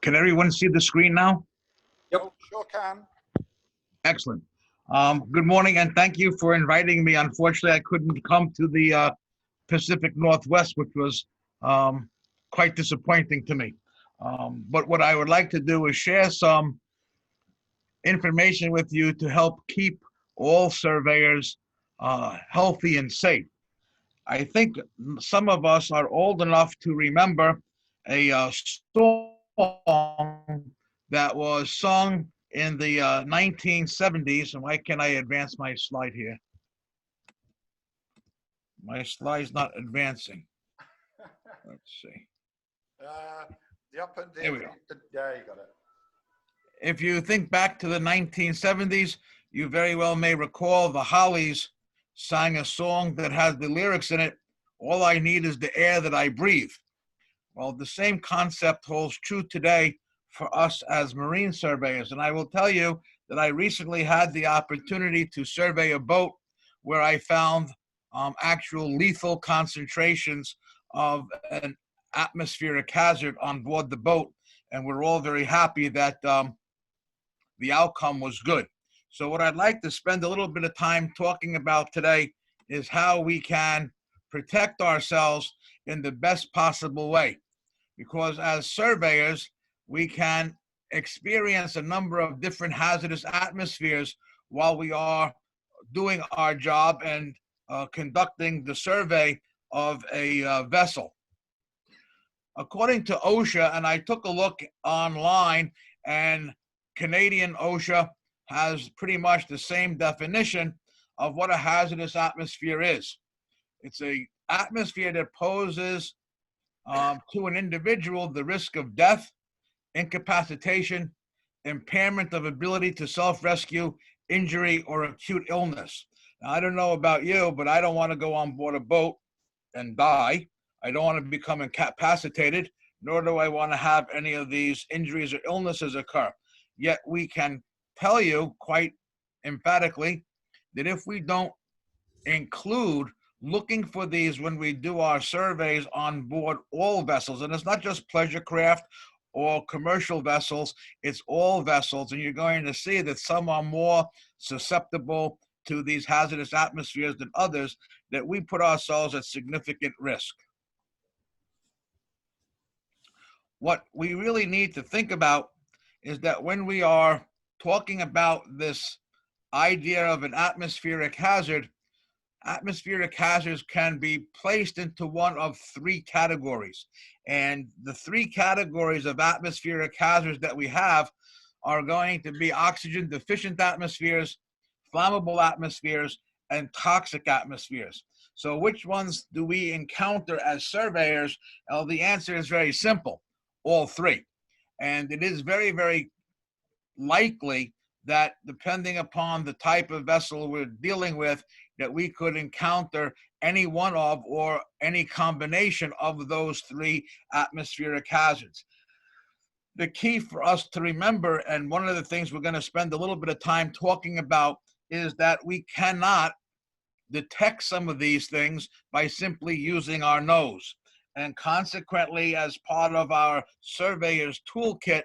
Can everyone see the screen now? Yep, sure can. Excellent. Good morning, and thank you for inviting me. Unfortunately, I couldn't come to the Pacific Northwest, which was quite disappointing to me. But what I would like to do is share some information with you to help keep all surveyors healthy and safe. I think some of us are old enough to remember a song that was sung in the 1970s. And why can't I advance my slide here? My slide's not advancing. Let's see. The up and There we go. Yeah, you got it. If you think back to the 1970s, you very well may recall the Hollies sang a song that had the lyrics in it, "All I need is the air that I breathe." Well, the same concept holds true today for us as marine surveyors. And I will tell you that I recently had the opportunity to survey a boat where I found actual lethal concentrations of an atmospheric hazard on board the boat. And we're all very happy that the outcome was good. So what I'd like to spend a little bit of time talking about today is how we can protect ourselves in the best possible way. Because as surveyors, we can experience a number of different hazardous atmospheres while we are doing our job and conducting the survey of a vessel. According to OSHA, and I took a look online, and Canadian OSHA has pretty much the same definition of what a hazardous atmosphere is. It's an atmosphere that poses to an individual the risk of death, incapacitation, impairment of ability to self-rescue, injury, or acute illness. Now, I don't know about you, but I don't want to go on board a boat and die. I don't want to become incapacitated, nor do I want to have any of these injuries or illnesses occur. Yet we can tell you quite emphatically that if we don't include looking for these when we do our surveys on board all vessels, and it's not just pleasure craft or commercial vessels, it's all vessels, and you're going to see that some are more susceptible to these hazardous atmospheres than others, that we put ourselves at significant risk. What we really need to think about is that when we are talking about this idea of an atmospheric hazards can be placed into one of three categories. And the three categories of atmospheric hazards that we have are going to be oxygen deficient atmospheres, flammable atmospheres, and toxic atmospheres. So which ones do we encounter as surveyors? Well, the answer is very simple, all three. And it is very, very likely that depending upon the type of vessel we're dealing with, that we could encounter any one of or any combination of those three atmospheric hazards. The key for us to remember, and one of the things we're going to spend a little bit of time talking about, is that we cannot detect some of these things by simply using our nose. And consequently, as part of our surveyor's toolkit,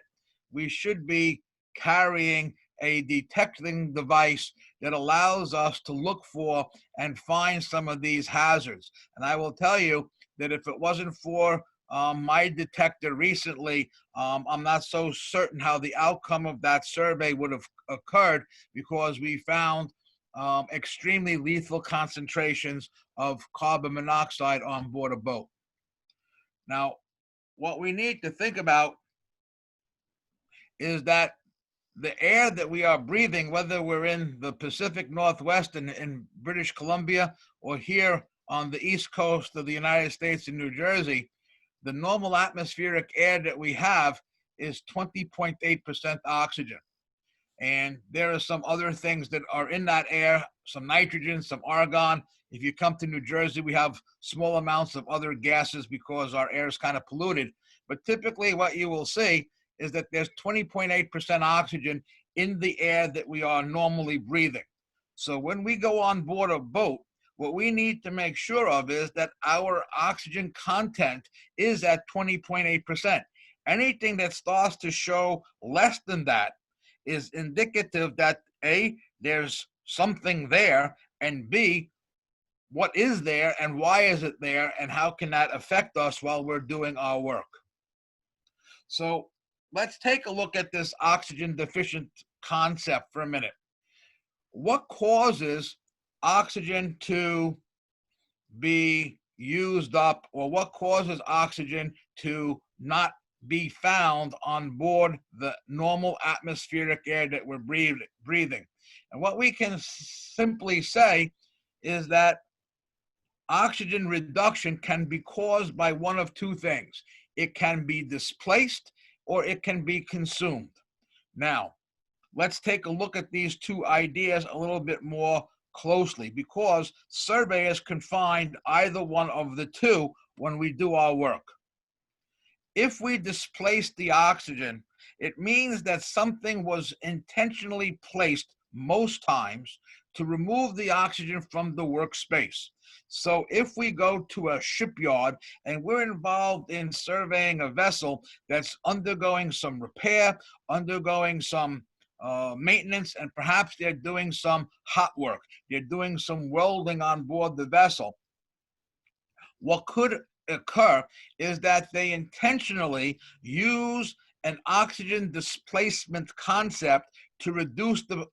we should be carrying a detecting device that allows us to look for and find some of these hazards. And I will tell you that if it wasn't for my detector recently, I'm not so certain how the outcome of that survey would have occurred, because we found extremely lethal concentrations of carbon monoxide on board a boat. Now, what we need to think about is that the air that we are breathing, whether we're in the Pacific Northwest and in British Columbia or here on the East Coast of the United States in New Jersey, the normal atmospheric air that we have is 20.8% oxygen. And there are some other things that are in that air, some nitrogen, some argon. If you come to New Jersey, we have small amounts of other gases because our air is kind of polluted. But typically what you will see is that there's 20.8% oxygen in the air that we are normally breathing. So when we go on board a boat, what we need to make sure of is that our oxygen content is at 20.8%. Anything that starts to show less than that is indicative that A, there's something there, and B, what is there and why is it there, and how can that affect us while we're doing our work. So let's take a look at this oxygen deficient concept for a minute. What causes oxygen to be used up, or what causes oxygen to not be found on board the normal atmospheric air that we're breathing? And what we can simply say is that oxygen reduction can be caused by one of two things. It can be displaced or it can be consumed. Now, let's take a look at these two ideas a little bit more closely, because surveyors can find either one of the two when we do our work. If we displace the oxygen, it means that something was intentionally placed most times to remove the oxygen from the workspace. So if we go to a shipyard and we're involved in surveying a vessel that's undergoing some repair, undergoing some maintenance, and perhaps they're doing some hot work, they're doing some welding on board the vessel, what could occur is that they intentionally use an oxygen displacement concept to reduce the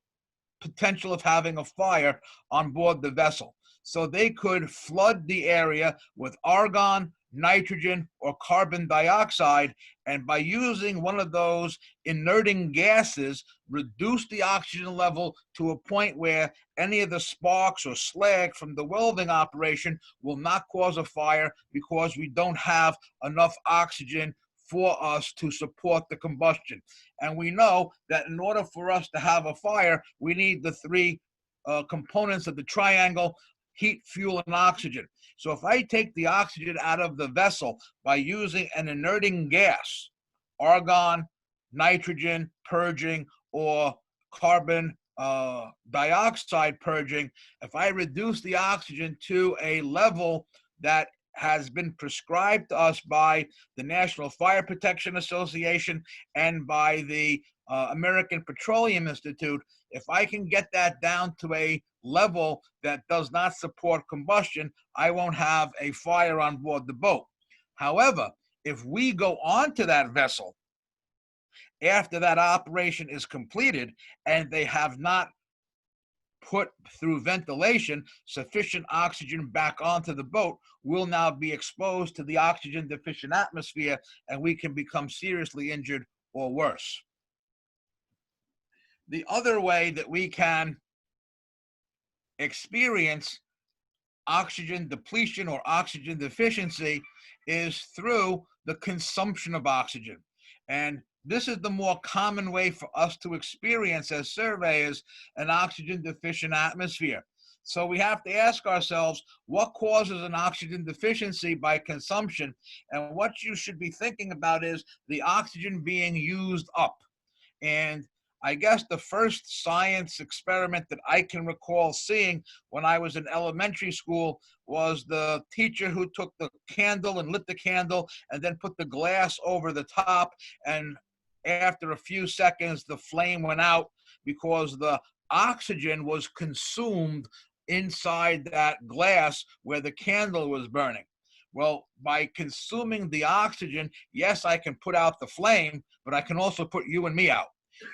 potential of having a fire on board the vessel. So they could flood the area with argon, nitrogen, or carbon dioxide, and by using one of those inerting gases, reduce the oxygen level to a point where any of the sparks or slag from the welding operation will not cause a fire, because we don't have enough oxygen for us to support the combustion. And we know that in order for us to have a fire, we need the three components of the triangle: heat, fuel, and oxygen. So if I take the oxygen out of the vessel by using an inerting gas, argon, nitrogen purging, or carbon dioxide purging, if I reduce the oxygen to a level that has been prescribed to us by the National Fire Protection Association and by the American Petroleum Institute, if I can get that down to a level that does not support combustion, I won't have a fire on board the boat. However, if we go onto that vessel after that operation is completed and they have not put through ventilation sufficient oxygen back onto the boat, we'll now be exposed to the oxygen deficient atmosphere, and we can become seriously injured or worse. The other way that we can experience oxygen depletion or oxygen deficiency is through the consumption of oxygen. And this is the more common way for us to experience as surveyors an oxygen deficient atmosphere. So we have to ask ourselves, what causes an oxygen deficiency by consumption? And what you should be thinking about is the oxygen being used up. And I guess the first science experiment that I can recall seeing when I was in elementary school was the teacher who took the candle and lit the candle and then put the glass over the top, and after a few seconds the flame went out because the oxygen was consumed inside that glass where the candle was burning. Well, by consuming the oxygen, yes, I can put out the flame, but I can also put you and me out.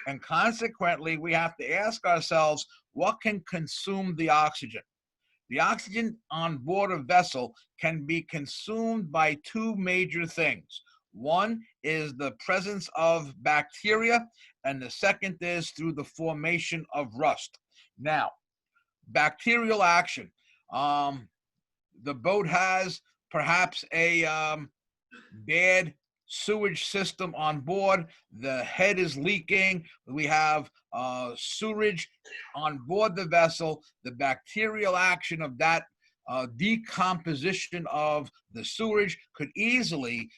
And consequently, we have to ask ourselves, what can consume the oxygen? The oxygen on board a vessel can be consumed by two major things. One is the presence of bacteria, and the second is through the formation of rust. Now, bacterial action. The boat has perhaps a bad sewage system on board. The head is leaking. We have sewage on board the vessel. The bacterial action of that decomposition of the sewage could easily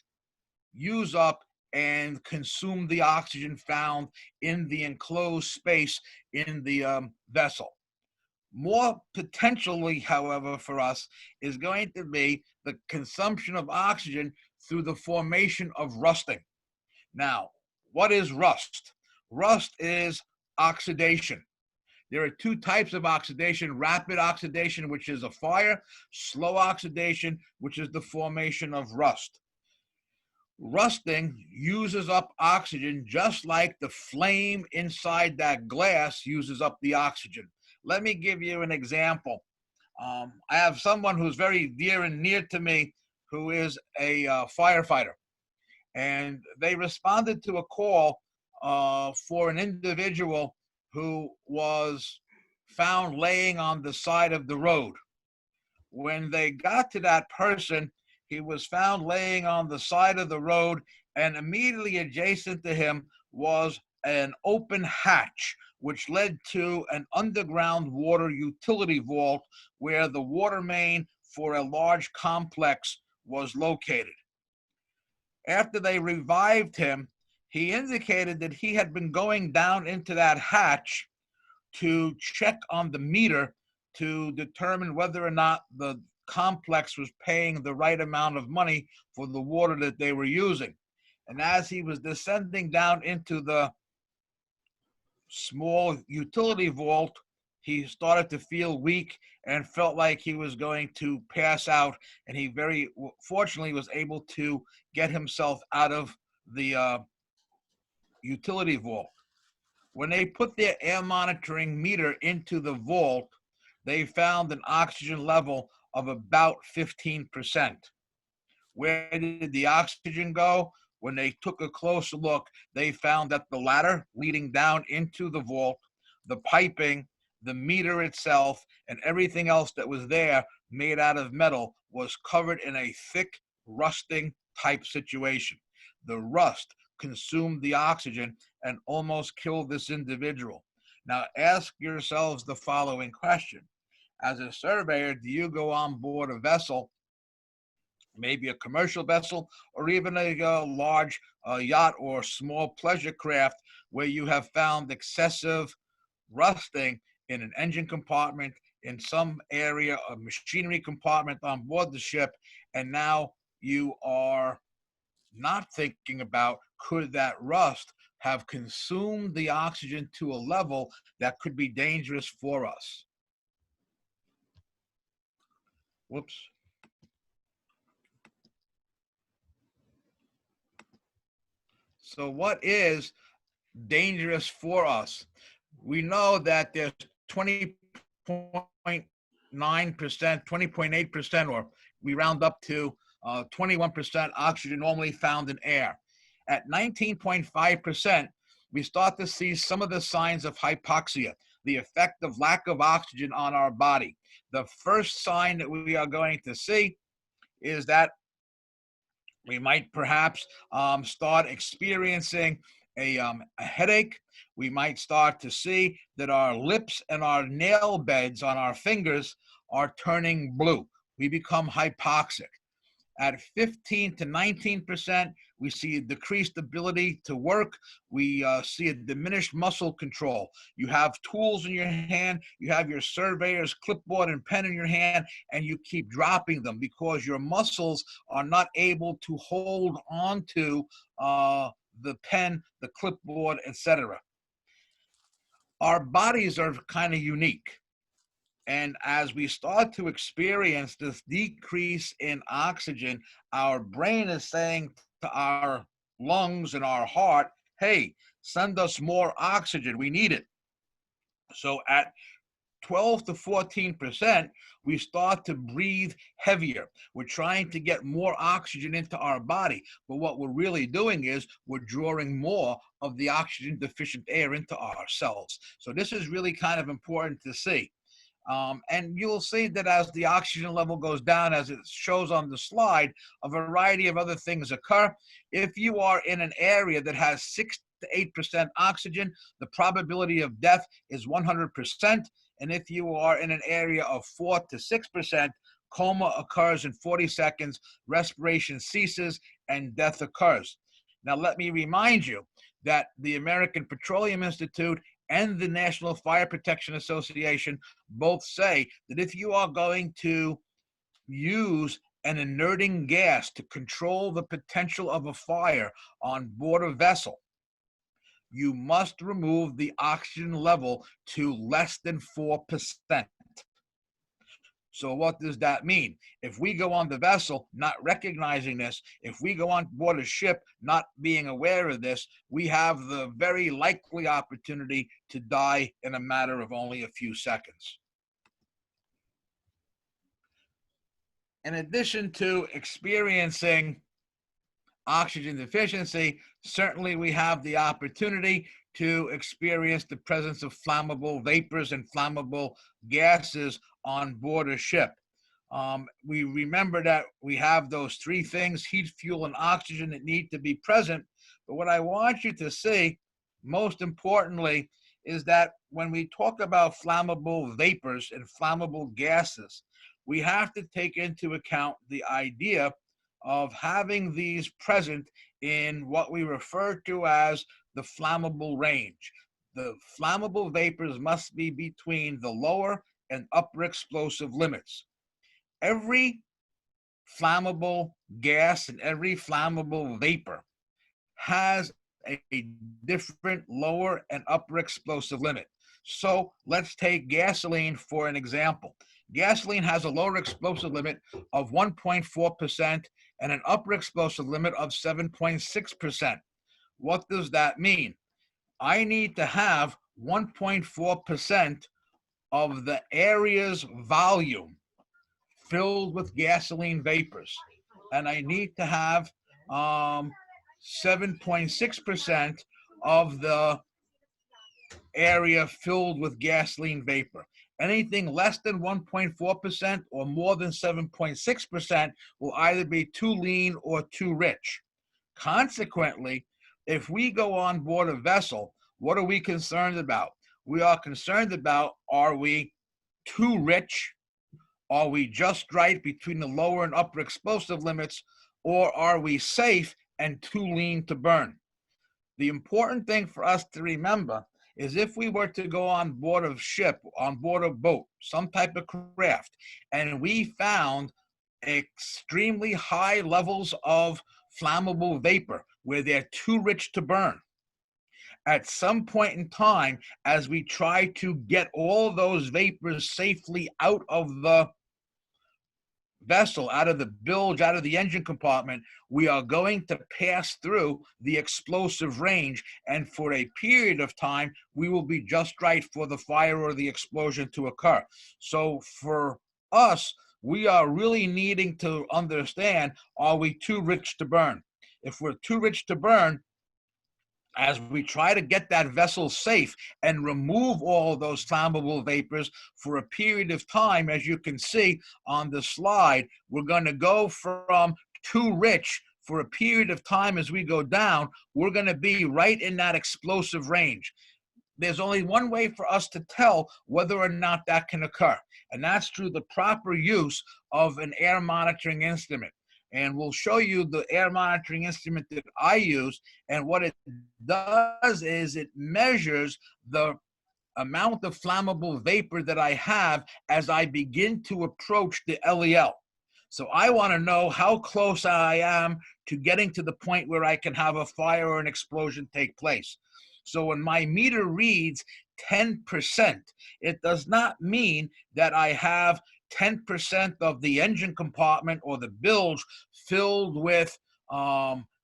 use up and consume the oxygen found in the enclosed space in the vessel. More potentially, however, for us is going to be the consumption of oxygen through the formation of rusting. Now, what is rust? Rust is oxidation. There are two types of oxidation: rapid oxidation, which is a fire; slow oxidation, which is the formation of rust. Rusting uses up oxygen just like the flame inside that glass uses up the oxygen. Let me give you an example. I have someone who's very dear and near to me who is a firefighter, and they responded to a call for an individual who was found laying on the side of the road. When they got to that person, he was found laying on the side of the road, and immediately adjacent to him was an open hatch, which led to an underground water utility vault where the water main for a large complex was located. After they revived him, he indicated that he had been going down into that hatch to check on the meter to determine whether or not the complex was paying the right amount of money for the water that they were using. And as he was descending down into the small utility vault, he started to feel weak and felt like he was going to pass out. And he very fortunately was able to get himself out of the utility vault. When they put their air monitoring meter into the vault, they found an oxygen level of about 15%. Where did the oxygen go? When they took a closer look, they found that the ladder leading down into the vault, the piping, the meter itself, and everything else that was there made out of metal was covered in a thick, rusting type situation. The rust consumed the oxygen and almost killed this individual. Now ask yourselves the following question. As a surveyor, do you go on board a vessel, maybe a commercial vessel, or even a large yacht or small pleasure craft, where you have found excessive rusting in an engine compartment, in some area, a machinery compartment on board the ship, and now you are not thinking about, could that rust have consumed the oxygen to a level that could be dangerous for us? Whoops. So what is dangerous for us? We know that there's 20.9%, 20.8%, or we round up to 21% oxygen normally found in air. At 19.5%, we start to see some of the signs of hypoxia, the effect of lack of oxygen on our body. The first sign that we are going to see is that we might perhaps start experiencing a headache. We might start to see that our lips and our nail beds on our fingers are turning blue. We become hypoxic. At 15 to 19%, we see a decreased ability to work. We see a diminished muscle control. You have tools in your hand, you have your surveyor's clipboard and pen in your hand, and you keep dropping them because your muscles are not able to hold on to the pen, the clipboard, etc. Our bodies are kind of unique. And as we start to experience this decrease in oxygen, our brain is saying to our lungs and our heart, hey, send us more oxygen. We need it. So at 12 to 14%, we start to breathe heavier. We're trying to get more oxygen into our body. But what we're really doing is we're drawing more of the oxygen deficient air into our cells. So this is really kind of important to see. And you'll see that as the oxygen level goes down, as it shows on the slide, a variety of other things occur. If you are in an area that has 6 to 8% oxygen, the probability of death is 100%. And if you are in an area of 4 to 6%, coma occurs in 40 seconds, respiration ceases, and death occurs. Now, let me remind you that the American Petroleum Institute and the National Fire Protection Association both say that if you are going to use an inerting gas to control the potential of a fire on board a vessel, you must remove the oxygen level to less than 4%. So what does that mean? If we go on the vessel not recognizing this, if we go on board a ship not being aware of this, we have the very likely opportunity to die in a matter of only a few seconds. In addition to experiencing oxygen deficiency, certainly we have the opportunity to experience the presence of flammable vapors and flammable gases on board a ship. We remember that we have those three things, heat, fuel, and oxygen, that need to be present. But what I want you to see, most importantly, is that when we talk about flammable vapors and flammable gases, we have to take into account the idea of having these present in what we refer to as the flammable range. The flammable vapors must be between the lower and upper explosive limits. Every flammable gas and every flammable vapor has a different lower and upper explosive limit. So let's take gasoline for an example. Gasoline has a lower explosive limit of 1.4% and an upper explosive limit of 7.6%. What does that mean? I need to have 1.4% of the area's volume filled with gasoline vapors, and I need to have 7.6% of the area filled with gasoline vapor. Anything less than 1.4% or more than 7.6% will either be too lean or too rich. Consequently, if we go on board a vessel, what are we concerned about? We are concerned about, are we too rich? Are we just right between the lower and upper explosive limits? Or are we safe and too lean to burn? The important thing for us to remember is if we were to go on board a ship, on board a boat, some type of craft, and we found extremely high levels of flammable vapor where they're too rich to burn, at some point in time, as we try to get all those vapors safely out of the vessel, out of the bilge, out of the engine compartment, we are going to pass through the explosive range, and for a period of time, we will be just right for the fire or the explosion to occur. So for us, we are really needing to understand, are we too rich to burn? If we're too rich to burn, as we try to get that vessel safe and remove all of those flammable vapors for a period of time, as you can see on the slide, we're going to go from too rich for a period of time. As we go down, we're going to be right in that explosive range. There's only one way for us to tell whether or not that can occur, and that's through the proper use of an air monitoring instrument. And we'll show you the air monitoring instrument that I use. And what it does is it measures the amount of flammable vapor that I have as I begin to approach the LEL. So I want to know how close I am to getting to the point where I can have a fire or an explosion take place. So when my meter reads 10%, it does not mean that I have 10% of the engine compartment or the bilge filled with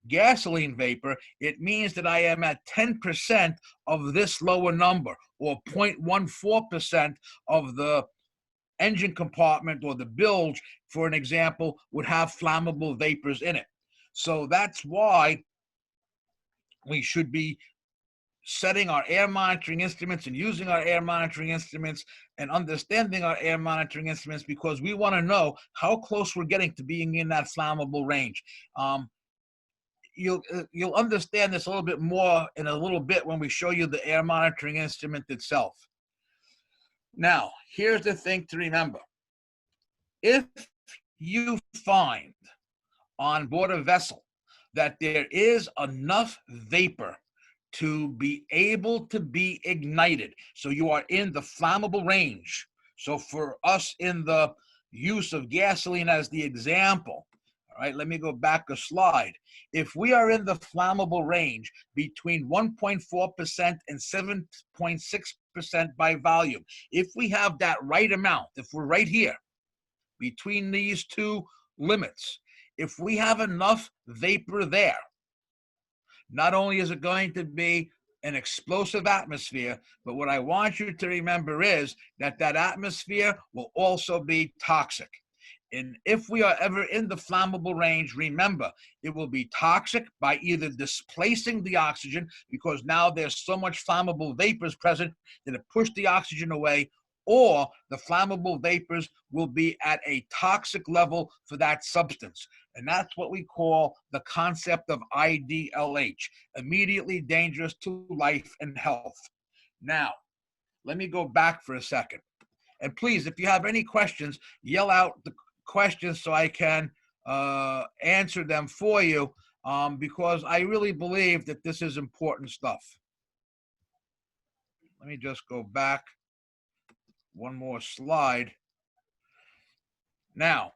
gasoline vapor. It means that I am at 10% of this lower number, or 0.14% of the engine compartment or the bilge, for an example, would have flammable vapors in it. So that's why we should be setting our air monitoring instruments and using our air monitoring instruments and understanding our air monitoring instruments, because we want to know how close we're getting to being in that flammable range. You'll understand this a little bit more in a little bit when we show you the air monitoring instrument itself. Now, here's the thing to remember. If you find on board a vessel that there is enough vapor to be able to be ignited, so you are in the flammable range. So for us in the use of gasoline as the example, all right, let me go back a slide. If we are in the flammable range between 1.4% and 7.6% by volume, if we have that right amount, if we're right here between these two limits, if we have enough vapor there, not only is it going to be an explosive atmosphere, but what I want you to remember is that that atmosphere will also be toxic. And if we are ever in the flammable range, remember, it will be toxic by either displacing the oxygen, because now there's so much flammable vapors present that it pushed the oxygen away, or the flammable vapors will be at a toxic level for that substance. And that's what we call the concept of IDLH, immediately dangerous to life and health. Now, let me go back for a second. And please, if you have any questions, yell out the questions so I can answer them for you, because I really believe that this is important stuff. Let me just go back one more slide. Now,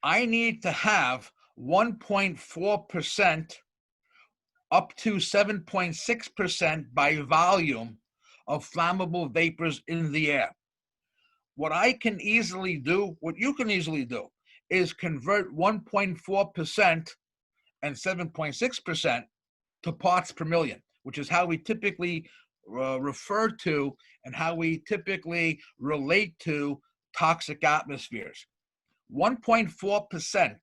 I need to have 1.4% up to 7.6% by volume of flammable vapors in the air. What I can easily do, what you can easily do, is convert 1.4% and 7.6% to parts per million, which is how we typically refer to and how we typically relate to toxic atmospheres. 1.4%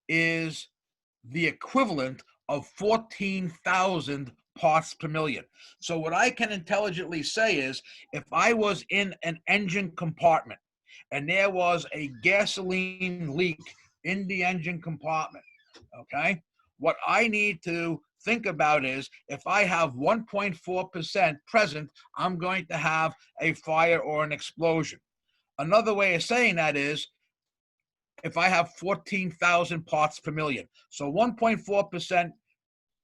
is the equivalent of 14,000 parts per million. So what I can intelligently say is, if I was in an engine compartment and there was a gasoline leak in the engine compartment, okay, what I need to think about is, if I have 1.4% present, I'm going to have a fire or an explosion. Another way of saying that is, if I have 14,000 parts per million. So 1.4%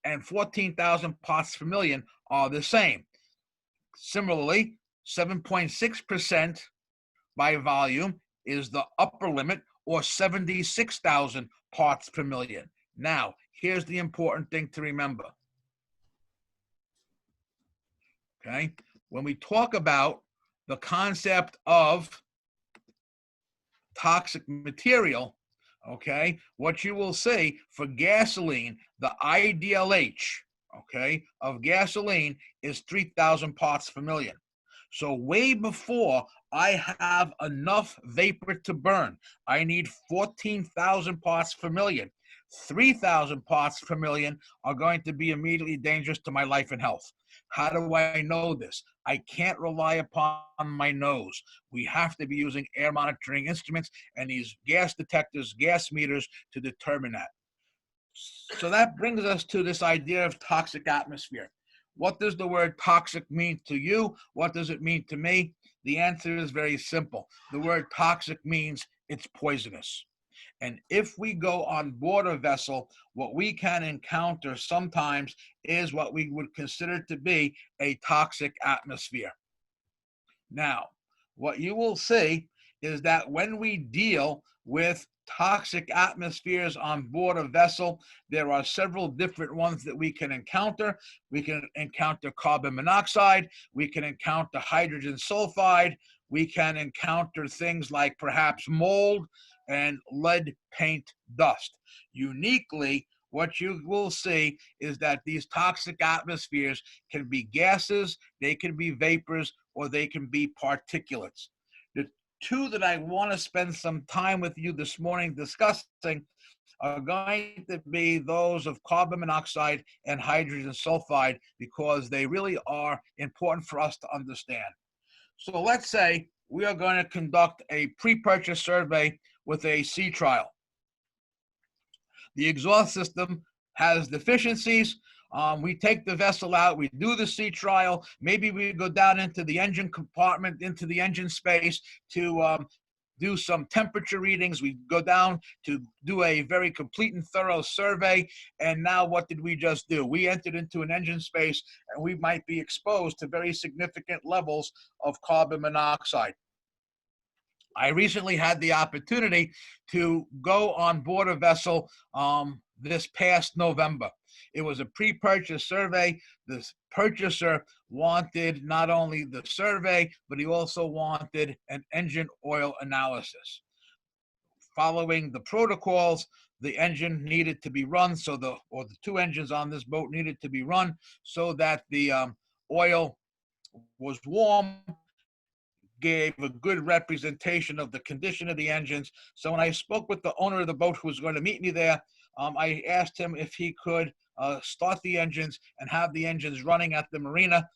and 14,000 parts per million are the same. Similarly, 7.6% by volume is the upper limit, or 76,000 parts per million. Now, here's the important thing to remember. Okay, when we talk about the concept of toxic material, okay, what you will see for gasoline, the IDLH, okay, of gasoline is 3,000 parts per million. So way before I have enough vapor to burn, I need 14,000 parts per million. 3,000 parts per million are going to be immediately dangerous to my life and health. How do I know this? I can't rely upon my nose. We have to be using air monitoring instruments and these gas detectors, gas meters, to determine that. So that brings us to this idea of toxic atmosphere. What does the word toxic mean to you? What does it mean to me? The answer is very simple. The word toxic means it's poisonous. And if we go on board a vessel, what we can encounter sometimes is what we would consider to be a toxic atmosphere. Now, what you will see is that when we deal with toxic atmospheres on board a vessel, there are several different ones that we can encounter. We can encounter carbon monoxide, we can encounter hydrogen sulfide, we can encounter things like perhaps mold and lead paint dust. Uniquely, what you will see is that these toxic atmospheres can be gases, they can be vapors, or they can be particulates. The two that I want to spend some time with you this morning discussing are going to be those of carbon monoxide and hydrogen sulfide, because they really are important for us to understand. So let's say we are going to conduct a pre-purchase survey with a sea trial. The exhaust system has deficiencies. We take the vessel out, we do the sea trial, maybe we go down into the engine compartment, into the engine space to do some temperature readings. We go down to do a very complete and thorough survey. And now what did we just do? We entered into an engine space and we might be exposed to very significant levels of carbon monoxide. I recently had the opportunity to go on board a vessel this past November. It was a pre-purchase survey. The purchaser wanted not only the survey, but he also wanted an engine oil analysis. Following the protocols, the engine needed to be run, the two engines on this boat needed to be run so that the oil was warm, gave a good representation of the condition of the engines. So when I spoke with the owner of the boat who was going to meet me there, I asked him if he could start the engines and have the engines running at the marina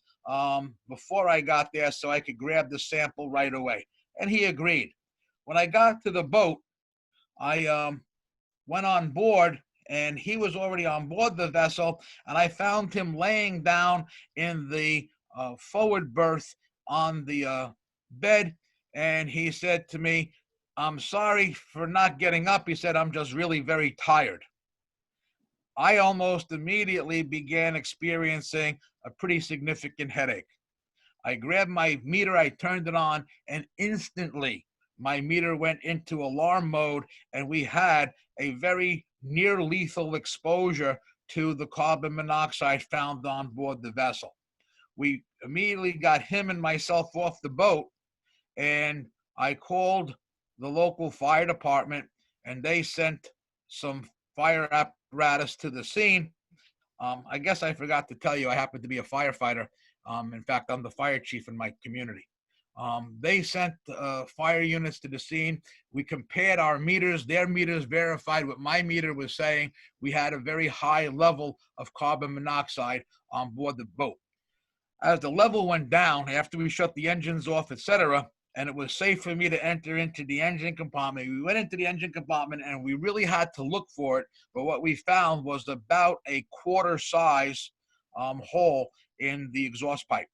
before I got there so I could grab the sample right away. And he agreed. When I got to the boat, I went on board, and he was already on board the vessel, and I found him laying down in the forward berth on the bed, and he said to me, "I'm sorry for not getting up." He said, "I'm just really very tired." I almost immediately began experiencing a pretty significant headache. I grabbed my meter, I turned it on, and instantly my meter went into alarm mode, and we had a very near lethal exposure to the carbon monoxide found on board the vessel. We immediately got him and myself off the boat, and I called the local fire department, and they sent some fire apparatus to the scene. I guess I forgot to tell you, I happen to be a firefighter. In fact, I'm the fire chief in my community. They sent fire units to the scene. We compared our meters. Their meters verified what my meter was saying. We had a very high level of carbon monoxide on board the boat. As the level went down, after we shut the engines off, etc., and it was safe for me to enter into the engine compartment, we went into the engine compartment, and we really had to look for it. But what we found was about a quarter size hole in the exhaust pipe.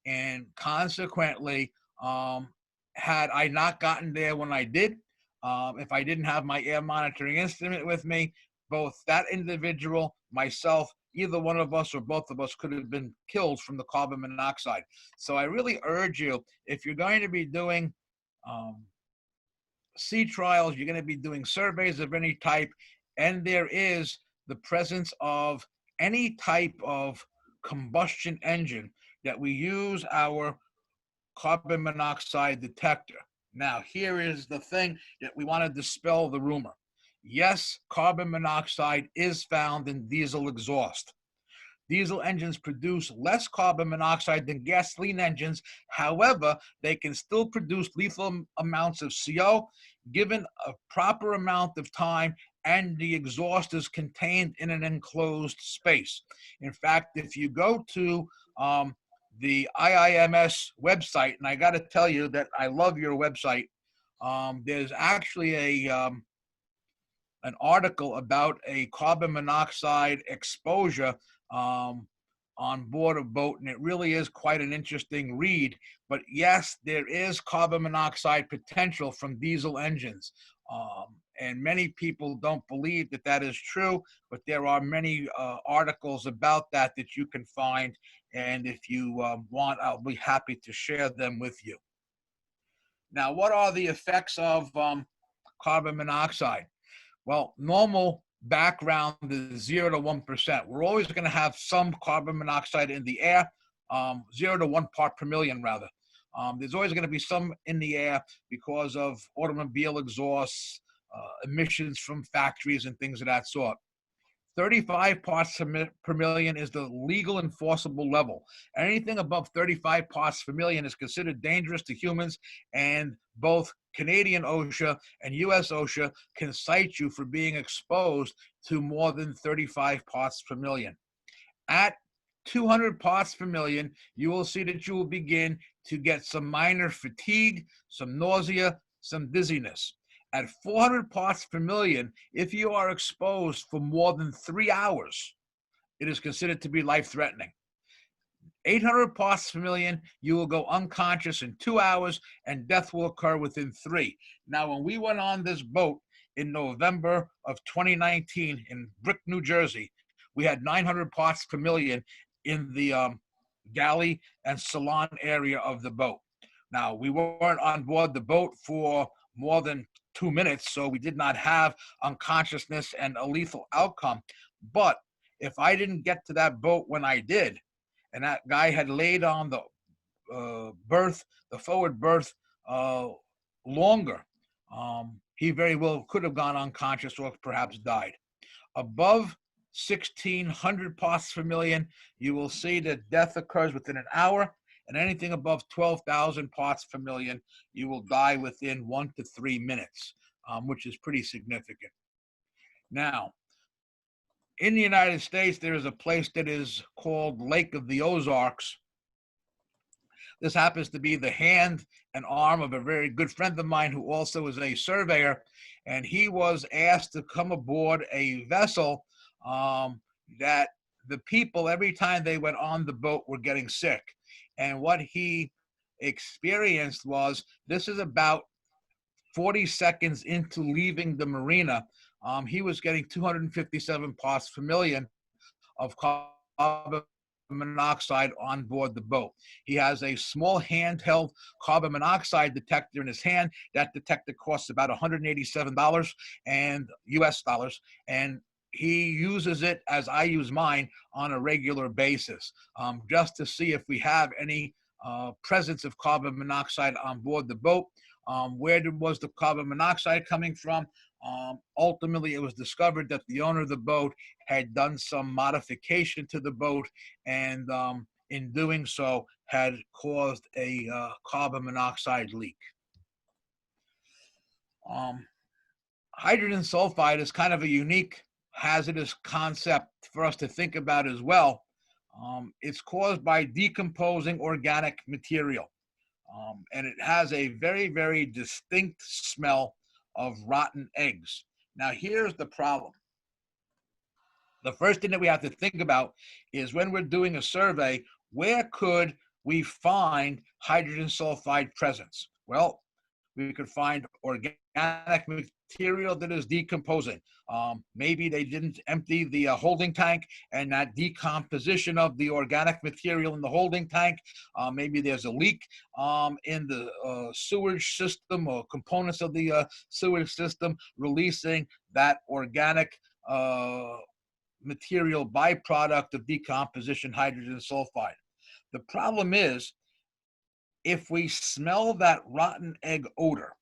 And consequently, had I not gotten there when I did, if I didn't have my air monitoring instrument with me, both that individual, myself, either one of us or both of us could have been killed from the carbon monoxide. So I really urge you, if you're going to be doing sea trials, you're going to be doing surveys of any type, and there is the presence of any type of combustion engine, that we use our carbon monoxide detector. Now, here is the thing that we want to dispel the rumor. Yes, carbon monoxide is found in diesel exhaust. Diesel engines produce less carbon monoxide than gasoline engines. However, they can still produce lethal amounts of CO given a proper amount of time, and the exhaust is contained in an enclosed space. In fact, if you go to the IIMS website, and I got to tell you that I love your website, there's actually an article about a carbon monoxide exposure on board a boat, and it really is quite an interesting read. But yes, there is carbon monoxide potential from diesel engines. And many people don't believe that that is true, but there are many articles about that that you can find. And if you want, I'll be happy to share them with you. Now, what are the effects of carbon monoxide? Well, normal background is 0 to 1%. We're always going to have some carbon monoxide in the air, 0 to 1 part per million, rather. There's always going to be some in the air because of automobile exhausts, emissions from factories, and things of that sort. 35 parts per million is the legal enforceable level. Anything above 35 parts per million is considered dangerous to humans, and both Canadian OSHA and US OSHA can cite you for being exposed to more than 35 parts per million. At 200 parts per million, you will see that you will begin to get some minor fatigue, some nausea, some dizziness. At 400 parts per million, if you are exposed for more than 3 hours, it is considered to be life-threatening. 800 parts per million, you will go unconscious in 2 hours, and death will occur within 3. Now, when we went on this boat in November of 2019 in Brick, New Jersey, we had 900 parts per million in the galley and salon area of the boat. Now, we weren't on board the boat for more than 2 minutes, so we did not have unconsciousness and a lethal outcome. But if I didn't get to that boat when I did, and that guy had laid on the berth, the forward berth, longer, he very well could have gone unconscious or perhaps died. Above 1,600 parts per million, you will see that death occurs within an hour, and anything above 12,000 parts per million, you will die within 1 to 3 minutes, which is pretty significant. Now, in the United States, there is a place that is called Lake of the Ozarks. This happens to be the hand and arm of a very good friend of mine who also is a surveyor, and he was asked to come aboard a vessel that the people, every time they went on the boat, were getting sick. And what he experienced was, this is about 40 seconds into leaving the marina, he was getting 257 parts per million of carbon monoxide on board the boat. He has a small handheld carbon monoxide detector in his hand. That detector costs about $187 and US dollars, and he uses it as I use mine on a regular basis, just to see if we have any presence of carbon monoxide on board the boat. Where was the carbon monoxide coming from? Ultimately, it was discovered that the owner of the boat had done some modification to the boat, and in doing so had caused a carbon monoxide leak. Hydrogen sulfide is kind of a unique hazardous concept for us to think about as well. It's caused by decomposing organic material, and it has a very, very distinct smell of rotten eggs. Now, here's the problem. The first thing that we have to think about is, when we're doing a survey, where could we find hydrogen sulfide presence? Well, we could find organic material that is decomposing. Maybe they didn't empty the holding tank, and that decomposition of the organic material in the holding tank, maybe there's a leak in the sewage system or components of the sewage system, releasing that organic material byproduct of decomposition, hydrogen sulfide. The problem is, if we smell that rotten egg odor,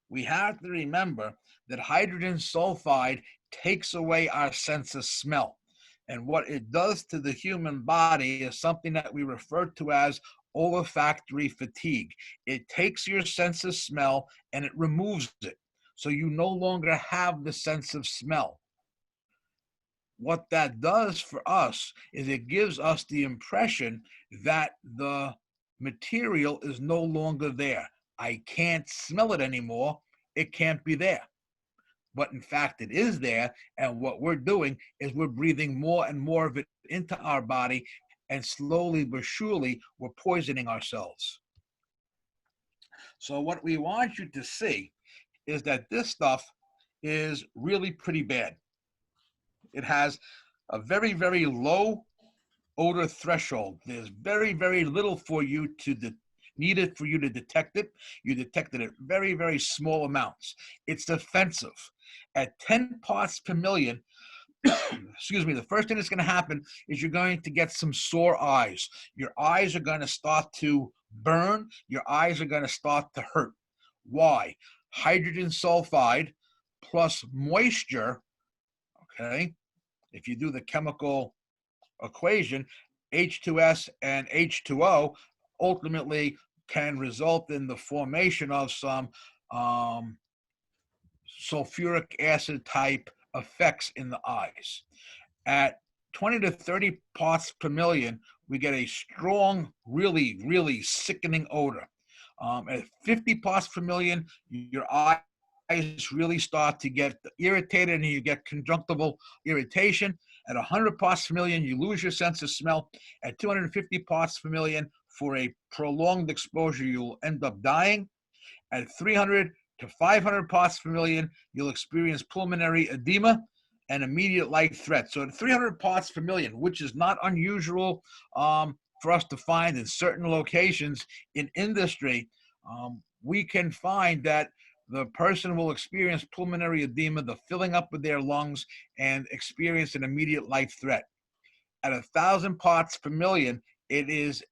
we have to remember that hydrogen sulfide takes away our sense of smell. And what it does to the human body is something that we refer to as olfactory fatigue. It takes your sense of smell and it removes it. So you no longer have the sense of smell. What that does for us is it gives us the impression that the material is no longer there. I can't smell it anymore. It can't be there. But in fact, it is there. And what we're doing is we're breathing more and more of it into our body, and slowly but surely, we're poisoning ourselves. So what we want you to see is that this stuff is really pretty bad. It has a very, very low odor threshold. There's very, very little for you to needed for you to detect it. You detect it at very, very small amounts. It's offensive. At 10 parts per million, excuse me, the first thing that's going to happen is you're going to get some sore eyes. Your eyes are going to start to burn. Your eyes are going to start to hurt. Why? Hydrogen sulfide plus moisture, okay? If you do the chemical equation, H2S and H2O ultimately can result in the formation of some sulfuric acid type effects in the eyes. At 20 to 30 parts per million, we get a strong, really, really sickening odor. At 50 parts per million, your eyes really start to get irritated and you get conjunctival irritation. At 100 parts per million, you lose your sense of smell. At 250 parts per million, for a prolonged exposure, you'll end up dying. At 300 to 500 parts per million, you'll experience pulmonary edema and immediate life threat. So at 300 parts per million, which is not unusual for for us to find in certain locations in industry, we can find that the person will experience pulmonary edema, the filling up of their lungs, and experience an immediate life threat. At 1,000 parts per million, it is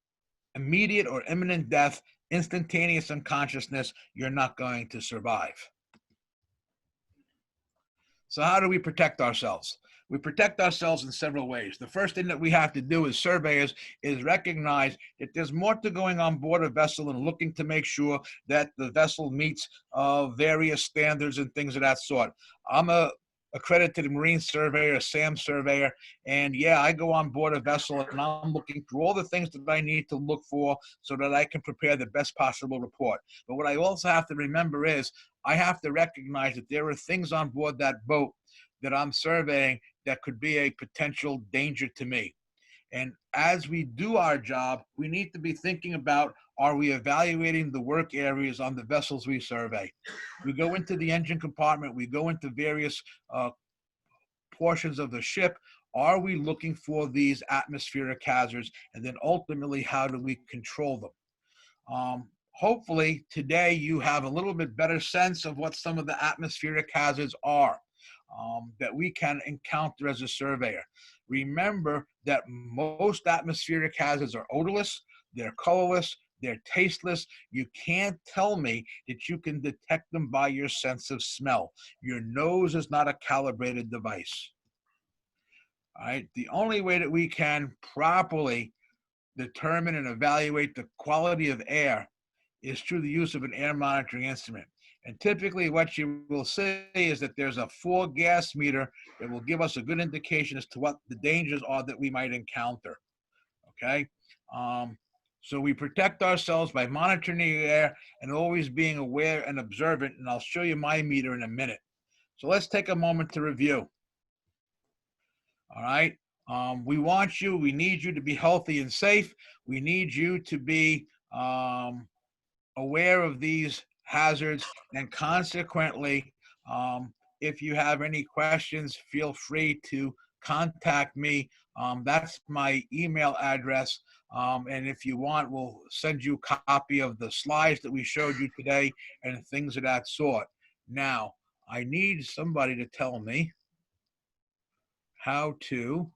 immediate or imminent death, instantaneous unconsciousness. You're not going to survive. So how do we protect ourselves? We protect ourselves in several ways. The first thing that we have to do as surveyors is recognize that there's more to going on board a vessel and looking to make sure that the vessel meets various standards and things of that sort. I'm a accredited marine surveyor, a SAM surveyor, and yeah, I go on board a vessel and I'm looking through all the things that I need to look for so that I can prepare the best possible report. But what I also have to remember is I have to recognize that there are things on board that boat that I'm surveying that could be a potential danger to me. And as we do our job, we need to be thinking about, are we evaluating the work areas on the vessels we survey? We go into the engine compartment, we go into various portions of the ship. Are we looking for these atmospheric hazards? And then ultimately, how do we control them? Hopefully today you have a little bit better sense of what some of the atmospheric hazards are that we can encounter as a surveyor. Remember that most atmospheric hazards are odorless, they're colorless, they're tasteless. You can't tell me that you can detect them by your sense of smell. Your nose is not a calibrated device. All right, the only way that we can properly determine and evaluate the quality of air is through the use of an air monitoring instrument. And typically what you will see is that there's a 4-gas meter that will give us a good indication as to what the dangers are that we might encounter, okay? So we protect ourselves by monitoring the air and always being aware and observant, and I'll show you my meter in a minute. So let's take a moment to review. All right, we need you to be healthy and safe. We need you to be aware of these hazards, and consequently, if you have any questions, feel free to contact me. That's my email address. And if you want, we'll send you a copy of the slides that we showed you today and things of that sort. Now, I need somebody to tell me how to.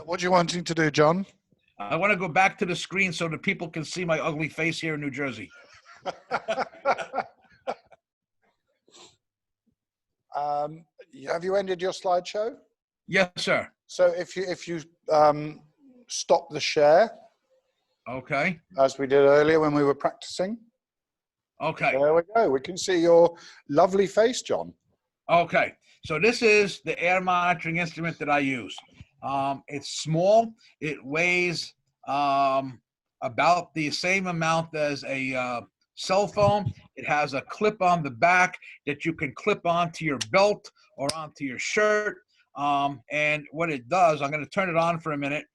What are you wanting to do, John? I want to go back to the screen so that people can see my ugly face here in New Jersey. Have you ended your slideshow? Yes, sir. So if you stop the share, Okay. as we did earlier when we were practicing. Okay. There we go. We can see your lovely face, John. Okay. So this is the air monitoring instrument that I use. It's small. It weighs about the same amount as a cell phone. It has a clip on the back that you can clip onto your belt or onto your shirt. And what it does, I'm going to turn it on for a minute.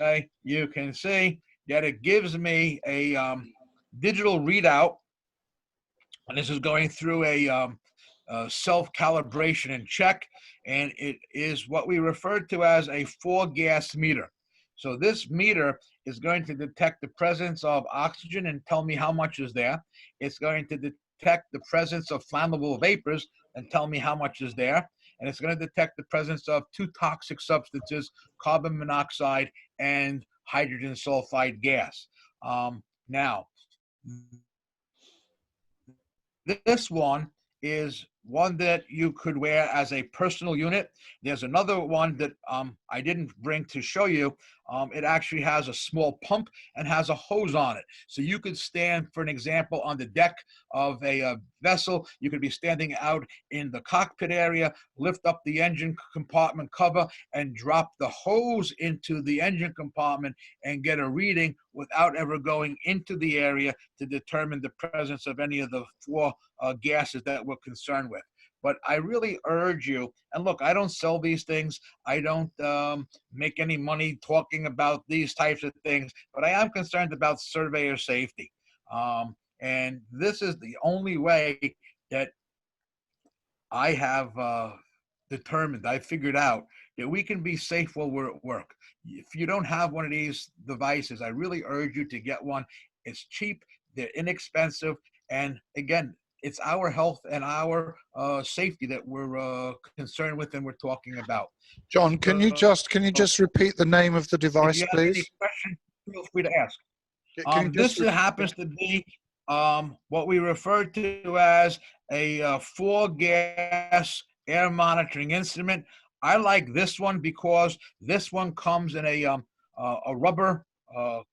Okay, you can see that it gives me a digital readout, and this is going through a self-calibration and check, and it is what we refer to as a 4-gas meter. So this meter is going to detect the presence of oxygen and tell me how much is there. It's going to detect the presence of flammable vapors and tell me how much is there. And it's going to detect the presence of 2 toxic substances, carbon monoxide and hydrogen sulfide gas. Now, this one is one that you could wear as a personal unit. There's another one that I didn't bring to show you. It actually has a small pump and has a hose on it. So you could stand, for an example, on the deck of a vessel. You could be standing out in the cockpit area, lift up the engine compartment cover and drop the hose into the engine compartment and get a reading without ever going into the area to determine the presence of any of the 4 gases that we're concerned with. But I really urge you, and look, I don't sell these things. I don't make any money talking about these types of things, but I am concerned about surveyor safety. And this is the only way that I have determined, I figured out that we can be safe while we're at work. If you don't have one of these devices, I really urge you to get one. It's cheap, they're inexpensive, and again, it's our health and our safety that we're concerned with and we're talking about. John, can you just repeat the name of the If device, you have any please? questions, feel free to ask. Can you This just repeat happens to be what we refer to as a 4-gas air monitoring instrument. I like this one because this one comes in a rubber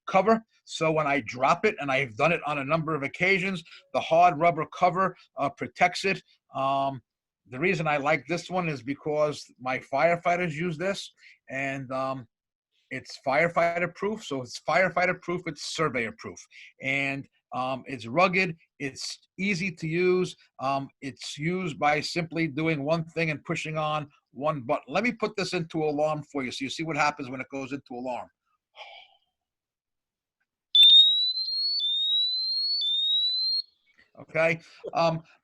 cover. So when I drop it, and I've done it on a number of occasions, the hard rubber cover protects it. The reason I like this one is because my firefighters use this, and it's firefighter proof. So it's firefighter proof, it's surveyor proof. And it's rugged, it's easy to use. It's used by simply doing one thing and pushing on one button. Let me put this into alarm for you so you see what happens when it goes into alarm. Okay,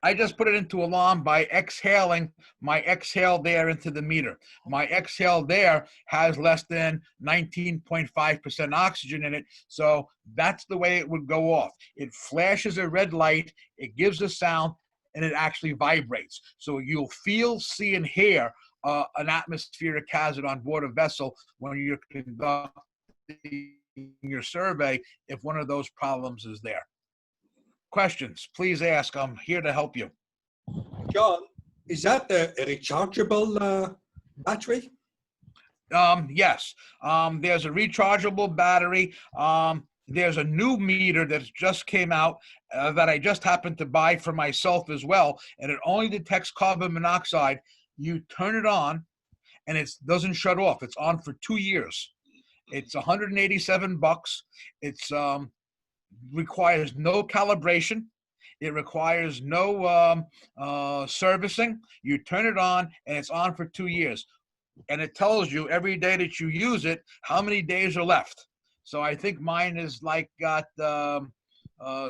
I just put it into alarm by exhaling my exhale there into the meter. My exhale there has less than 19.5% oxygen in it, so that's the way it would go off. It flashes a red light, it gives a sound, and it actually vibrates. So you'll feel, see, and hear an atmospheric hazard on board a vessel when you're conducting your survey if one of those problems is there. Questions, please ask. I'm here to help you. John, is that a rechargeable battery? Yes, there's a rechargeable battery. There's a new meter that just came out that I just happened to buy for myself as well, and it only detects carbon monoxide. You turn it on, and it doesn't shut off. It's on for 2 years. It's $187. It's requires no calibration. It requires no servicing. You turn it on, and it's on for 2 years. And it tells you every day that you use it, how many days are left. So I think mine is like got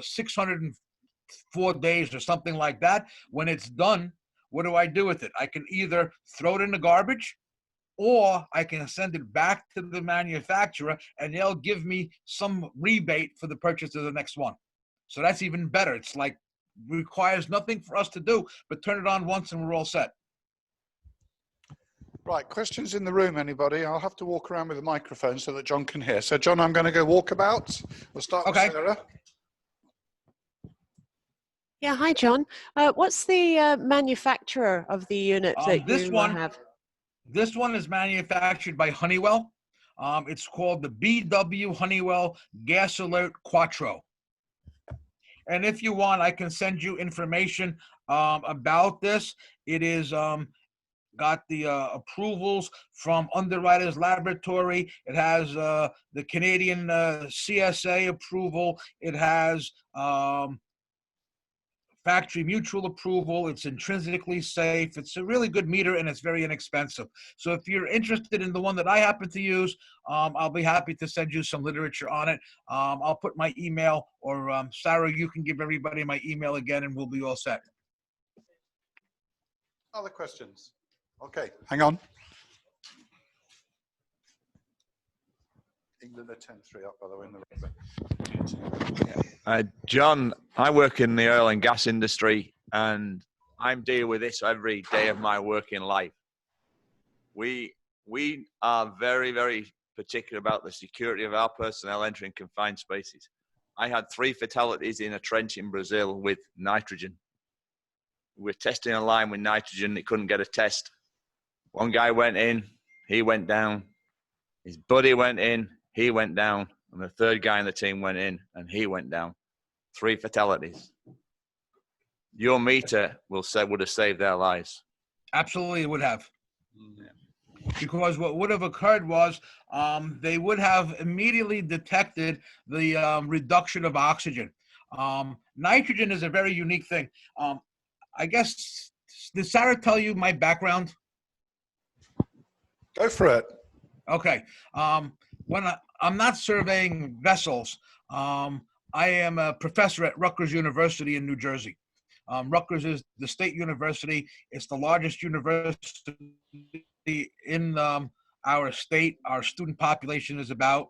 604 days or something like that. When it's done, what do I do with it? I can either throw it in the garbage, or I can send it back to the manufacturer and they'll give me some rebate for the purchase of the next one. So that's even better. It's like requires nothing for us to do but turn it on once and we're all set. Right, questions in the room, anybody? I'll have to walk around with a microphone so that John can hear. So John, I'm going to go walkabout. We'll start with Sarah. Yeah, hi John. What's the manufacturer of the unit that you have? This one is manufactured by Honeywell. It's called the BW Honeywell Gas Alert Quattro. And if you want, I can send you information about this. It is got the approvals from Underwriters Laboratory. It has the Canadian CSA approval. It has factory mutual approval. It's intrinsically safe. It's a really good meter, and it's very inexpensive. So if you're interested in the one that I happen to use, I'll be happy to send you some literature on it. I'll put my email, or Sarah, you can give everybody my email again, and we'll be all set. Other questions? Okay, hang on. England are 10-3 up, by the way, in the John, I work in the oil and gas industry, and I'm dealing with this every day of my working life. We are very, very particular about the security of our personnel entering confined spaces. I had 3 fatalities in a trench in Brazil with nitrogen. We're testing a line with nitrogen. It couldn't get a test. One guy went in, he went down. His buddy went in, he went down. And the 3rd guy in the team went in and he went down. 3 fatalities. Your meter would have saved their lives. Absolutely, it would have. Yeah. Because what would have occurred was they would have immediately detected the reduction of oxygen. Nitrogen is a very unique thing. I guess, did Sarah tell you my background? Go for it. Okay. When I'm not surveying vessels, I am a professor at Rutgers University in New Jersey. Rutgers is the state university. It's the largest university in our state. Our student population is about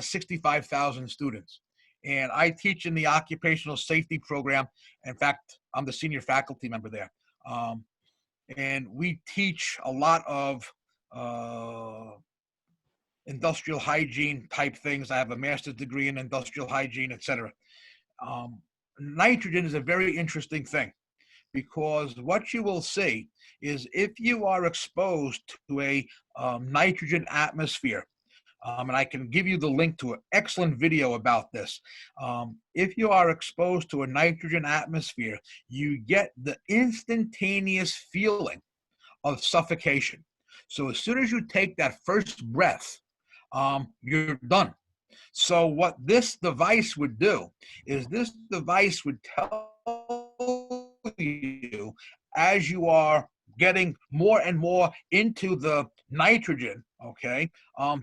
65,000 students. And I teach in the occupational safety program. In fact, I'm the senior faculty member there. And we teach a lot of industrial hygiene type things. I have a master's degree in industrial hygiene, etc. Nitrogen is a very interesting thing, because what you will see is if you are exposed to a nitrogen atmosphere, and I can give you the link to an excellent video about this. If you are exposed to a nitrogen atmosphere, you get the instantaneous feeling of suffocation. So as soon as you take that first breath, you're done. So what this device would do is this device would tell you as you are getting more and more into the nitrogen, okay,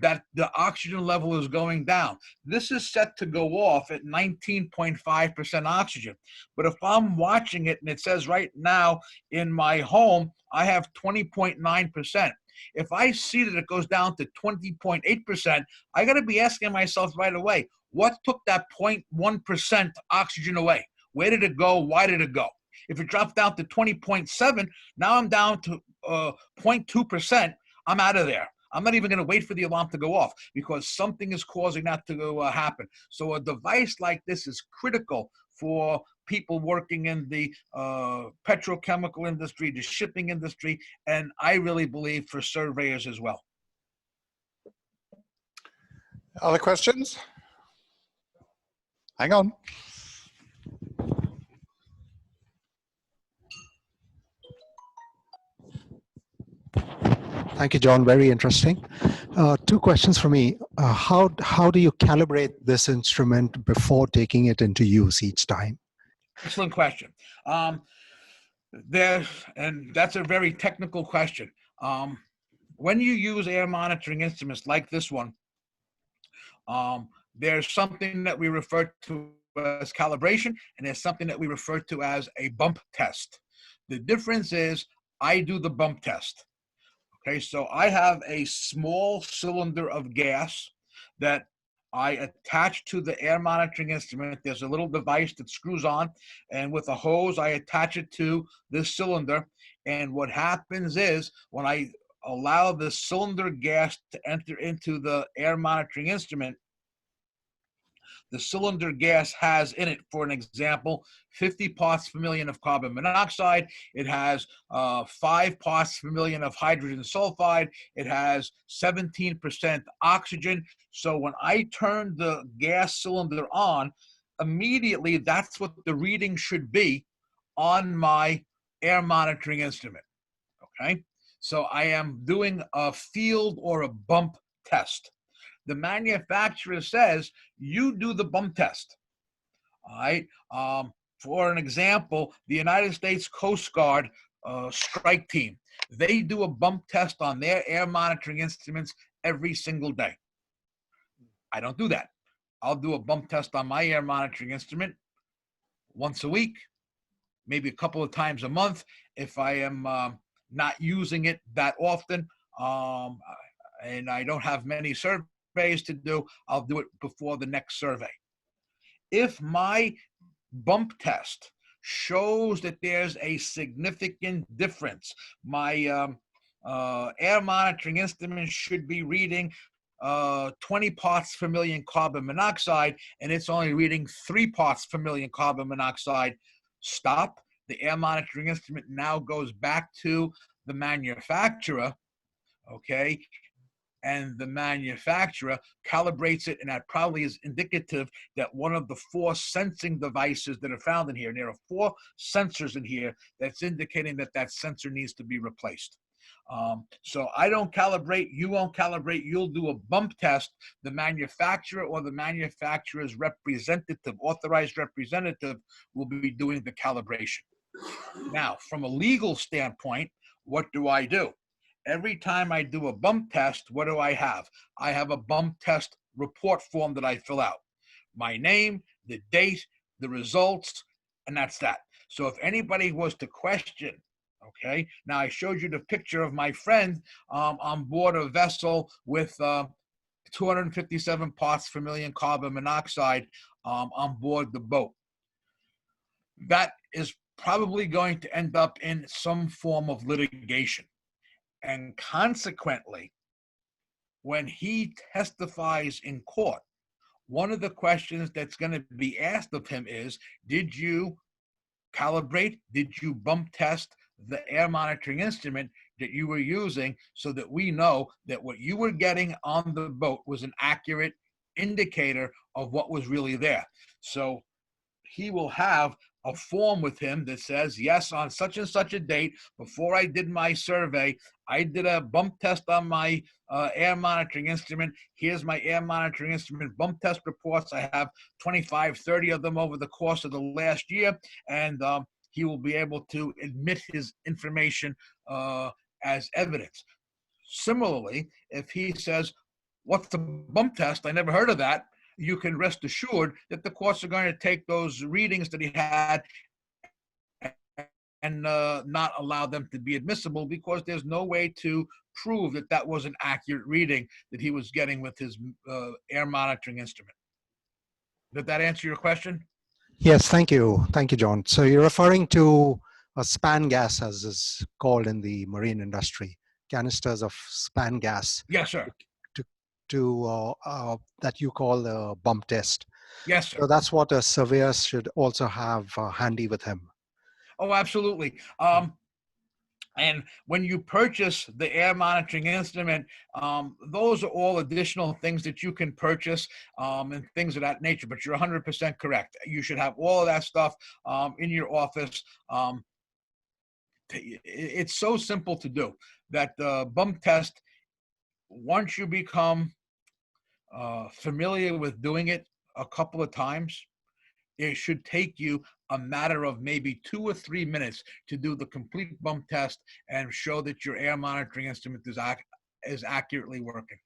that the oxygen level is going down. This is set to go off at 19.5% oxygen. But if I'm watching it and it says right now in my home, I have 20.9%. If I see that it goes down to 20.8%, I got to be asking myself right away, what took that 0.1% oxygen away? Where did it go? Why did it go? If it drops down to 20.7, now I'm down to 0.2%. I'm out of there. I'm not even going to wait for the alarm to go off, because something is causing that to happen. So a device like this is critical for people working in the petrochemical industry, the shipping industry, and I really believe for surveyors as well. Other questions? Hang on. Thank you, John. Very interesting. Two questions for me. How do you calibrate this instrument before taking it into use each time? Excellent question. And that's a very technical question. When you use air monitoring instruments like this one, there's something that we refer to as calibration, and there's something that we refer to as a bump test. The difference is I do the bump test. Okay, so I have a small cylinder of gas that I attach to the air monitoring instrument. There's a little device that screws on, and with a hose, I attach it to this cylinder. And what happens is when I allow the cylinder gas to enter into the air monitoring instrument, the cylinder gas has in it, for an example, 50 parts per million of carbon monoxide. It has 5 parts per million of hydrogen sulfide. It has 17% oxygen. So when I turn the gas cylinder on, immediately that's what the reading should be on my air monitoring instrument, okay? So I am doing a field or a bump test. The manufacturer says, you do the bump test, all right? For an example, the United States Coast Guard strike team, they do a bump test on their air monitoring instruments every single day. I don't do that. I'll do a bump test on my air monitoring instrument once a week, maybe a couple of times a month. If I am not using it that often, and I don't have many surveys to do, I'll do it before the next survey. If my bump test shows that there's a significant difference, my air monitoring instrument should be reading 20 parts per million carbon monoxide, and it's only reading 3 parts per million carbon monoxide, stop. The air monitoring instrument now goes back to the manufacturer, okay? And the manufacturer calibrates it, and that probably is indicative that one of the 4 sensing devices that are found in here, and there are 4 sensors in here, that's indicating that that sensor needs to be replaced. So I don't calibrate, you won't calibrate, you'll do a bump test. The manufacturer or the manufacturer's representative, authorized representative, will be doing the calibration. Now, from a legal standpoint, what do? Every time I do a bump test, what do I have? I have a bump test report form that I fill out. My name, the date, the results, and that's that. So if anybody was to question, okay, now I showed you the picture of my friend on board a vessel with 257 parts per million carbon monoxide on board the boat. That is probably going to end up in some form of litigation. And consequently, when he testifies in court, one of the questions that's going to be asked of him is, did you calibrate, did you bump test the air monitoring instrument that you were using so that we know that what you were getting on the boat was an accurate indicator of what was really there? So he will have a form with him that says, yes, on such and such a date, before I did my survey, I did a bump test on my air monitoring instrument. Here's my air monitoring instrument bump test reports. I have 25, 30 of them over the course of the last year. And he will be able to admit his information as evidence. Similarly, if he says, what's the bump test? I never heard of that. You can rest assured that the courts are going to take those readings that he had and not allow them to be admissible, because there's no way to prove that that was an accurate reading that he was getting with his air monitoring instrument. Did that answer your question? Yes, thank you. Thank you, John. So you're referring to a span gas, as is called in the marine industry, canisters of span gas. Yes, sir. That you call a bump test. Yes, sir. So that's what a surveyor should also have handy with him. Oh, absolutely. And when you purchase the air monitoring instrument, those are all additional things that you can purchase and things of that nature. But you're 100% correct. You should have all of that stuff in your office. It's so simple to do that the bump test, once you become familiar with doing it a couple of times, it should take you a matter of maybe 2 or 3 minutes to do the complete bump test and show that your air monitoring instrument is accurately working.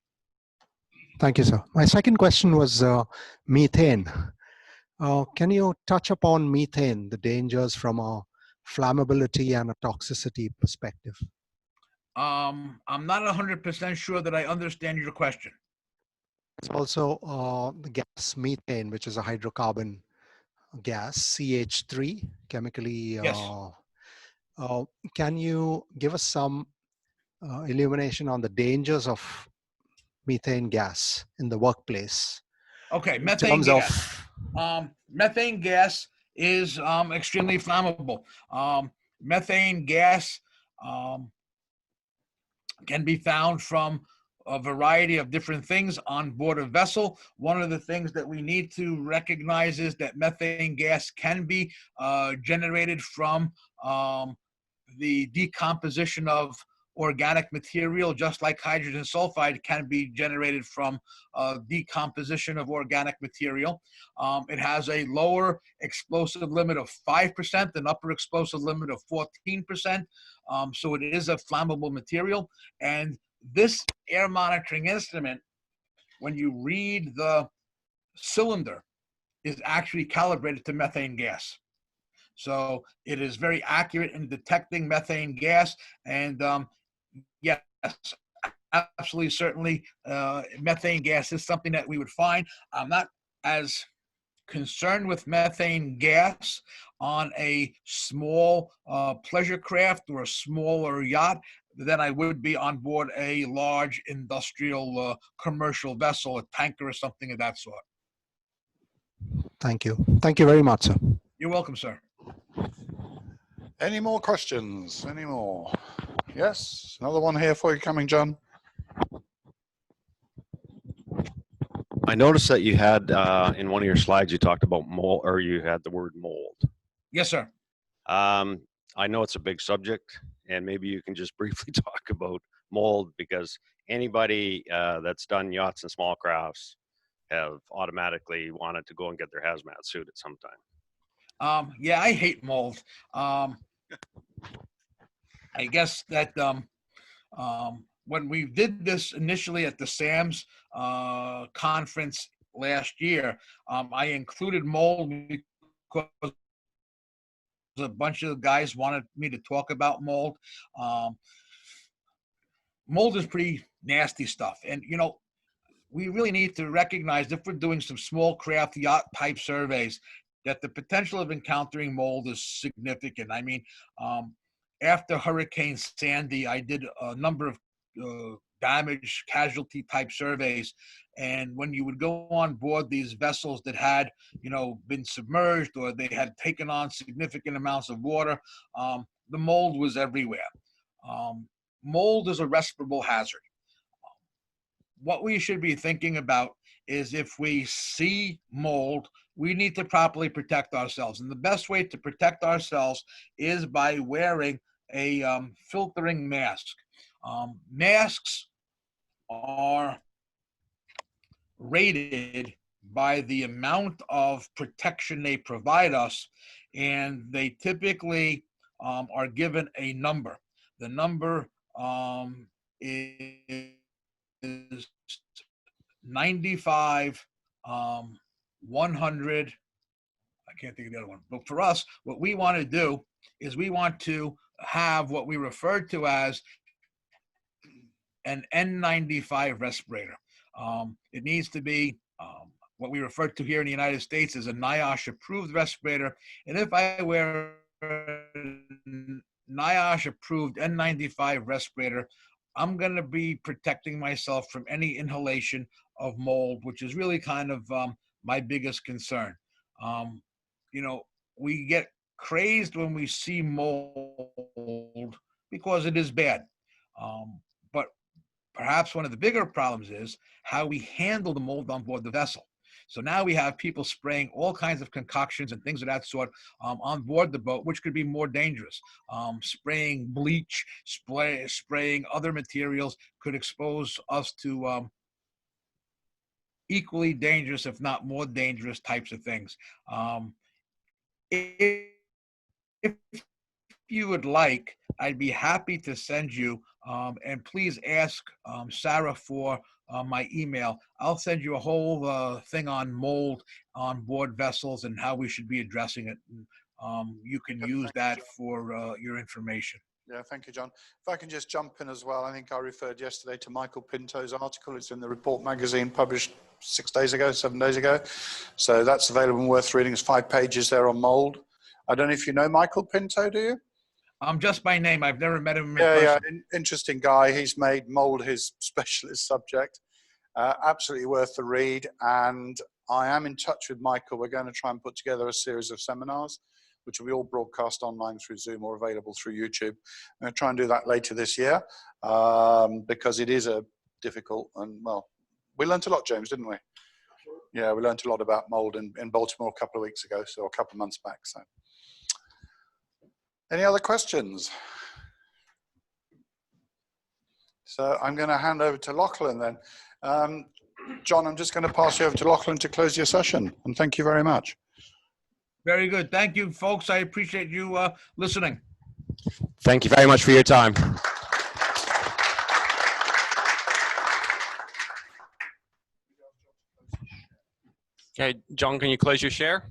Thank you, sir. My second question was methane. Can you touch upon methane, the dangers from a flammability and a toxicity perspective? I'm not 100% sure that I understand your question. It's also the gas methane, which is a hydrocarbon gas, CH3, chemically. Yes. Can you give us some illumination on the dangers of methane gas in the workplace? Okay, In methane terms gas. of Methane gas is extremely flammable. Methane gas can be found from a variety of different things on board a vessel. One of the things that we need to recognize is that methane gas can be generated from the decomposition of organic material, just like hydrogen sulfide can be generated from decomposition of organic material. It has a lower explosive limit of 5%, an upper explosive limit of 14%. So it is a flammable material. And this air monitoring instrument, when you read the cylinder, is actually calibrated to methane gas. So it is very accurate in detecting methane gas. And yes, absolutely, certainly, methane gas is something that we would find. I'm not as concerned with methane gas on a small pleasure craft or a smaller yacht than I would be on board a large industrial commercial vessel, a tanker or something of that sort. Thank you. Thank you very much, sir. You're welcome, sir. Any more questions? Any more? Yes, another one here for you coming, John. I noticed that you had in one of your slides, you talked about mold, or you had the word mold. Yes, sir. I know it's a big subject, and maybe you can just briefly talk about mold, because anybody that's done yachts and small crafts have automatically wanted to go and get their hazmat suit at some time. Yeah, I hate mold. I guess that when we did this initially at the SAMS conference last year, I included mold because a bunch of guys wanted me to talk about mold. Mold is pretty nasty stuff. And, you know, we really need to recognize, if we're doing some small craft yacht type surveys, that the potential of encountering mold is significant. I mean, after Hurricane Sandy, I did a number of damage casualty type surveys. And when you would go on board these vessels that had, you know, been submerged or they had taken on significant amounts of water, the mold was everywhere. Mold is a respirable hazard. What we should be thinking about is, if we see mold, we need to properly protect ourselves. And the best way to protect ourselves is by wearing a filtering mask. Masks are rated by the amount of protection they provide us, and they typically are given a number. The number is 95, 100. I can't think of the other one. But for us, what we want to do is we want to have what we refer to as an N95 respirator. It needs to be what we refer to here in the United States as a NIOSH approved respirator. And if I wear a NIOSH approved N95 respirator, I'm going to be protecting myself from any inhalation of mold, which is really kind of my biggest concern. You know, we get crazed when we see mold because it is bad. But perhaps one of the bigger problems is how we handle the mold on board the vessel. So now we have people spraying all kinds of concoctions and things of that sort on board the boat, which could be more dangerous. Spraying bleach, spraying other materials could expose us to equally dangerous, if not more dangerous, types of things. If you would like, I'd be happy to send you, and please ask Sarah for my email. I'll send you a whole thing on mold on board vessels and how we should be addressing it. You can use that for your information. Yeah, thank you, John. If I can just jump in as well, I think I referred yesterday to Michael Pinto's article. It's in the Report magazine, published 7 days ago. So that's available and worth reading. It's 5 pages there on mold. I don't know if you know Michael Pinto, do you? Just by name. I've never met him in person. Yeah, interesting guy. He's made mold his specialist subject. Absolutely worth the read. And I am in touch with Michael. We're going to try and put together a series of seminars, which will be all broadcast online through Zoom or available through YouTube. I'm going to try and do that later this year because it is a difficult and, well, we learned a lot, James, didn't we? Yeah, we learned a lot about mold in Baltimore a couple of weeks ago, so a couple of months back. So, any other questions? So I'm going to hand over to Lachlan then. John, I'm just going to pass you over to Lachlan to close your session, and thank you very much. Very good. Thank you, folks. I appreciate you listening. Thank you very much for your time. Okay, John, can you close your share?